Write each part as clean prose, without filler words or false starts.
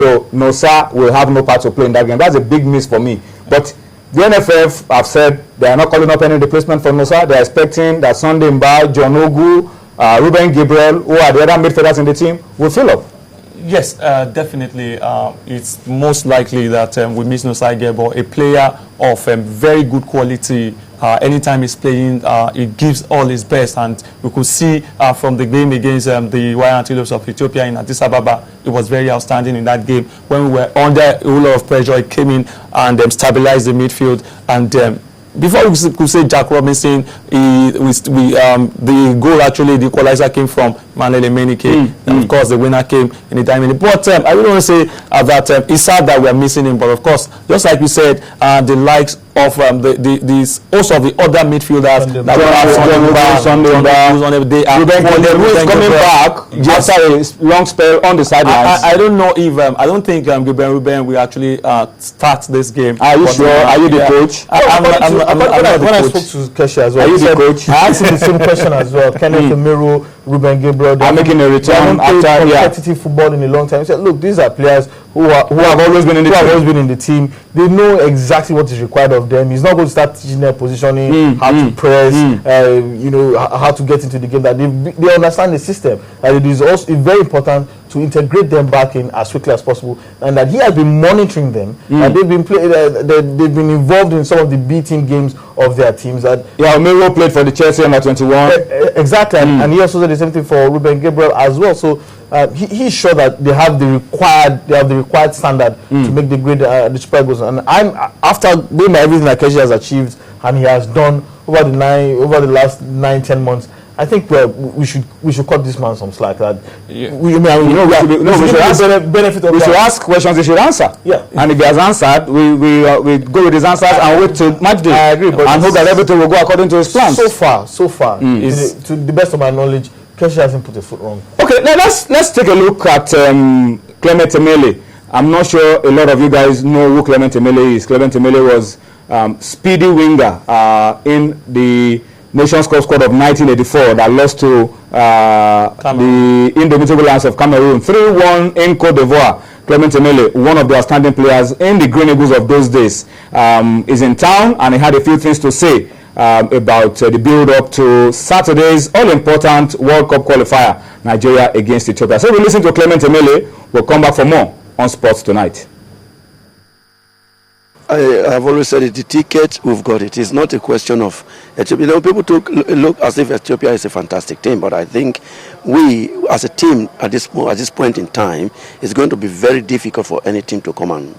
So Nosa will have no part to play in that game. That's a big miss for me. But the NFF have said they are not calling up any replacement for Nosa. They are expecting that Sunday Mba, John Ogu, Ruben Gabriel, who are the other midfielders in the team, will fill up. Yes, definitely. It's most likely that we miss Nosa Igebo, a player of very good quality. Anytime he's playing, he gives all his best, and we could see from the game against the Warrior Antelopes of Ethiopia in Addis Ababa, it was very outstanding in that game. When we were under a whole lot of pressure, he came in and stabilized the midfield. And before we could say Jack Robinson, the goal, actually, the equalizer came from Manuel Emenike. And of course, the winner came in the time. But I really want to say that it's sad that we are missing him. But of course, just like you said, the likes of also the other midfielders that who is coming back after a long spell on the sidelines. I don't know if I don't think Ruben will actually start this game. Are you sure? Are you the coach? When I spoke to Keshi as well, are you the coach? I asked him the same question as well. Kenneth Emiro, Ruben Gabriel, are making a return after competitive football in a long time. He said, look, these are players who have always been in the team. They know exactly what is required of them. He's not going to start teaching their positioning, how to press, how to get into the game. That they understand the system. And it is also very important to integrate them back in as quickly as possible. And that he has been monitoring them. And they've been involved in some of the B-team games of their teams. That Omero played for the Chelsea under 21. Exactly, and he also said the same thing for Ruben Gabriel as well. So he's sure that they have the required standard to make the grade the Super Eagles. And after going by everything that Keshi has achieved and he has done over the last 9-10 months, I think we should cut this man some slack. That we should ask questions he should answer. Yeah, and if he has answered, we go with his answers and wait till match day. I agree, but and hope that everything will go according to his plans. So far, to the best of my knowledge, Keshi hasn't put a foot wrong. Okay, now let's take a look at Clement Emele. I'm not sure a lot of you guys know who Clement Emele is. Clement Emele was speedy winger in the Nations Cup squad of 1984 that lost to the indomitable Lions of Cameroon 3-1 in Cote d'Ivoire. Clement Emele, one of the outstanding players in the Green Eagles of those days, is in town, and he had a few things to say about the build-up to Saturday's all-important World Cup qualifier, Nigeria against Ethiopia. So we listen to Clement Emele. We'll come back for more on Sports Tonight. I've always said it, the ticket, we've got it. It's not a question of Ethiopia. People look as if Ethiopia is a fantastic team, but I think we, as a team, at this point in time, it's going to be very difficult for any team to come and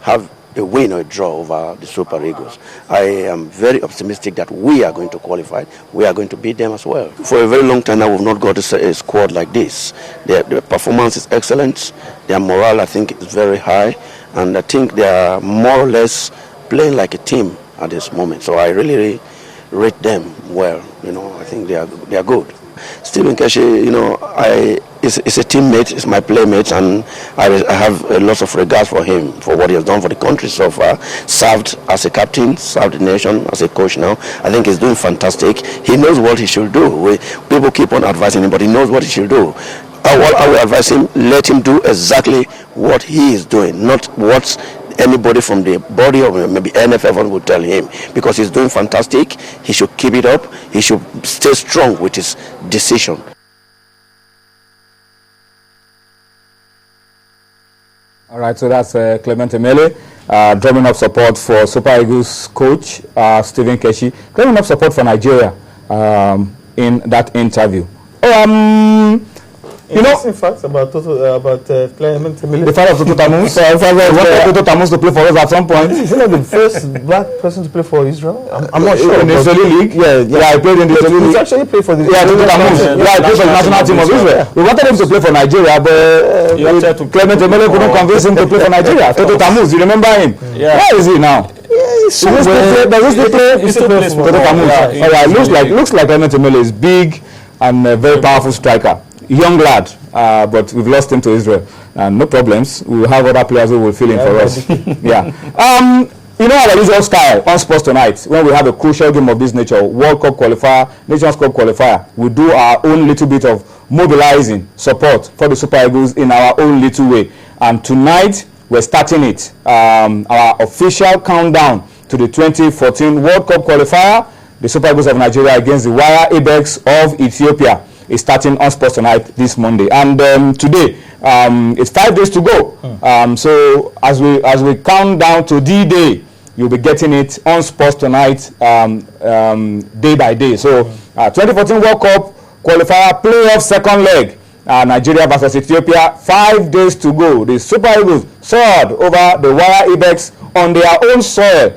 have a win or a draw over the Super Eagles. I am very optimistic that we are going to qualify. We are going to beat them as well. For a very long time now, we've not got a squad like this. Their performance is excellent. Their morale, I think, is very high. And I think they are more or less playing like a team at this moment. So I really rate them well. I think they are good. Stephen Keshi, is a teammate, is my playmate, and I have lots of regards for him for what he has done for the country so far. Served as a captain, served the nation as a coach now. I think he's doing fantastic. He knows what he should do. People keep on advising him, but he knows what he should do. I will advise him, let him do exactly what he is doing, not what anybody from the body or maybe NFF would tell him, because he's doing fantastic. He should keep it up. He should stay strong with his decision. All right, so that's Clement Emele drumming up support for Super Eagles coach Stephen Keshi, drumming up support for Nigeria in that interview. Interesting facts about Clement Emele. The father of Toto Tamus. Toto Tamus to play for us at some point. Is he not the first black person to play for Israel? I'm not sure. In the Israeli league? Yeah, he played in the Israeli league. He actually played for the Toto Tamus. He played for the national team of Israel. We wanted him to play for Nigeria, but Clement Emele couldn't convince him to play for Nigeria. Toto Tamus, you remember him? Yeah. Where is he now? Does he still play for Toto Tamus? All right, looks like Clement Emele is big and a very powerful striker. Young lad, but we've lost him to Israel. No problems. We will have other players who will fill in for us. Yeah. Our usual style on Sports Tonight, when we have a crucial game of this nature, World Cup qualifier, Nations Cup qualifier, we do our own little bit of mobilizing support for the Super Eagles in our own little way. And tonight, we're starting it. Our official countdown to the 2014 World Cup qualifier, the Super Eagles of Nigeria against the Wire Ibex of Ethiopia, is starting on Sports Tonight this Monday. And today, it's 5 days to go. So as we count down to D-Day, you'll be getting it on Sports Tonight day by day. So 2014 World Cup qualifier playoff second leg, Nigeria versus Ethiopia, 5 days to go. The Super Eagles soared over the Wire Ibex on their own soil.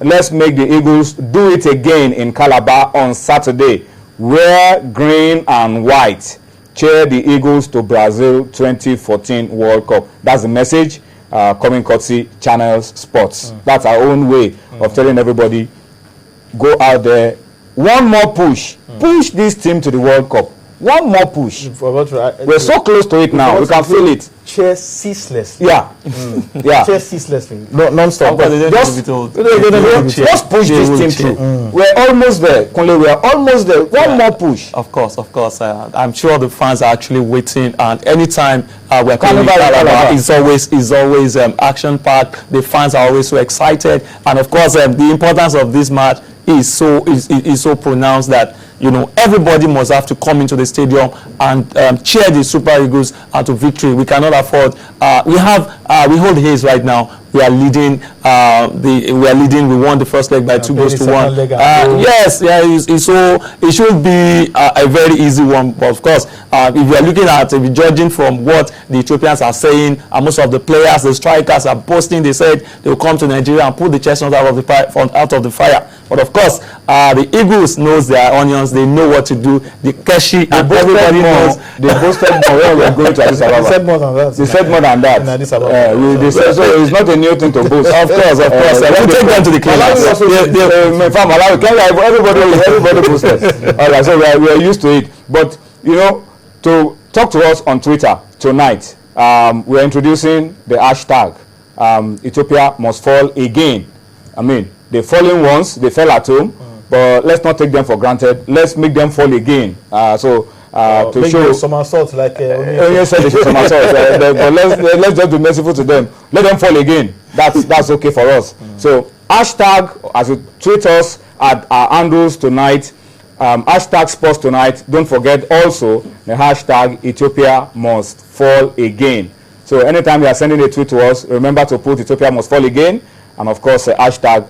Let's make the Eagles do it again in Calabar on Saturday. Wear green and white. Cheer the Eagles to Brazil 2014 World Cup. That's the message coming courtesy Channels Sports. That's our own way of telling everybody, go out there. One more push. Push this team to the World Cup. One more push. We're so close to it now. We can feel it. Cheer ceaselessly. Yeah. Yeah. Cheer ceaselessly. Non-stop. Just push this team through. We're almost there. Kunle, we're almost there. One more push. Of course. I'm sure the fans are actually waiting, and anytime we're coming back, it's always action-packed. The fans are always so excited, and of course, the importance of this match is so pronounced that, you know, everybody must have to come into the stadium and cheer the Super Eagles to victory. We cannot afford. We hold haze right now. We are leading. We won the first leg by 2-1. Yes, it should be a very easy one. But of course, if you are looking at, if you're judging from what the Ethiopians are saying, most of the players, the strikers are boasting. They said they will come to Nigeria and put the chestnuts out of the fire. But of course, the Eagles knows their onions. They know what to do. The Keshi and everybody knows. They boasted more when we were going to Addis Ababa. They said more than that. They said more than that. They said, so it's not a new thing to boast. Of course. We'll take them to the climax. Everybody boasted. All right, so we are used to it. But, you know, to talk to us on Twitter tonight, we're introducing the hashtag Ethiopia must fall again. I mean, they've fallen once, they fell at home, but let's not take them for granted. Let's make them fall again. To show somersault like Onye said they should somersault, but let's just be merciful to them. Let them fall again. That's okay for us. So hashtag, as you tweet us at our handles tonight, hashtag Sports Tonight. Don't forget also the hashtag Ethiopia must fall again. So anytime you are sending a tweet to us, remember to put Ethiopia must fall again, and of course hashtag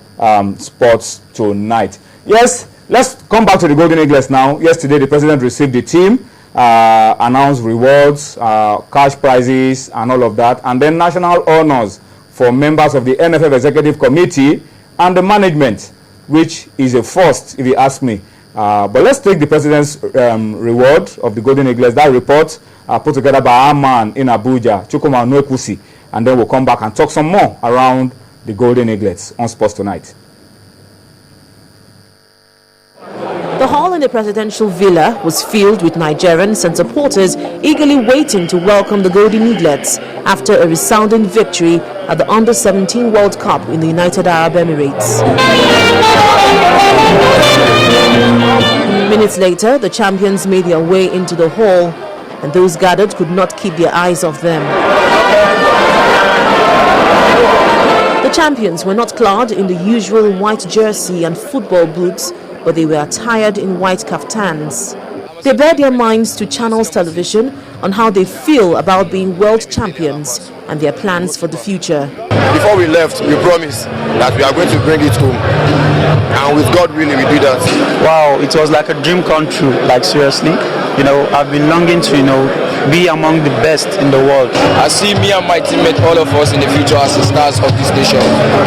Sports Tonight. Yes, let's come back to the Golden Eagles now. Yesterday the president received the team, announced rewards, cash prizes and all of that, and then national honors for members of the NFF Executive Committee and the management, which is a first if you ask me. But let's take the president's reward of the Golden Eagles, that report put together by our man in Abuja, Chukwuma Nwekusi, and then we'll come back and talk some more around the Golden Eagles on Sports Tonight. The hall in the presidential villa was filled with Nigerians and supporters eagerly waiting to welcome the Golden Eaglets after a resounding victory at the Under-17 World Cup in the United Arab Emirates. Minutes later, the champions made their way into the hall, and those gathered could not keep their eyes off them. The champions were not clad in the usual white jersey and football boots, but they were attired in white kaftans. They bared their minds to Channels Television on how they feel about being world champions and their plans for the future. Before we left, we promised that we are going to bring it home. And with God willing, we do that. Wow, it was like a dream come true, like seriously. You know, I've been longing to, be among the best in the world. I see me and my teammates, all of us in the future as the stars of this nation.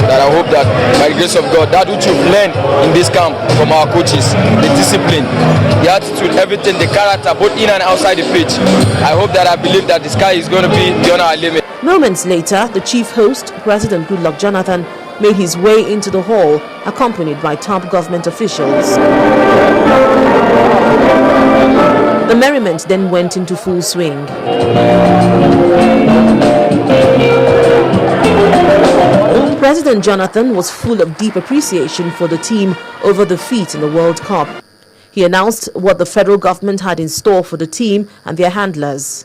That I hope that by the grace of God, that which you've learned in this camp from our coaches, the discipline, the attitude, everything, the character, both in and outside the pitch. I hope that I believe that the sky is going to be beyond our limit. Moments later, the chief host, President Goodluck Jonathan, made his way into the hall, accompanied by top government officials. The merriment then went into full swing. President Jonathan was full of deep appreciation for the team over the feat in the World Cup. He announced what the federal government had in store for the team and their handlers.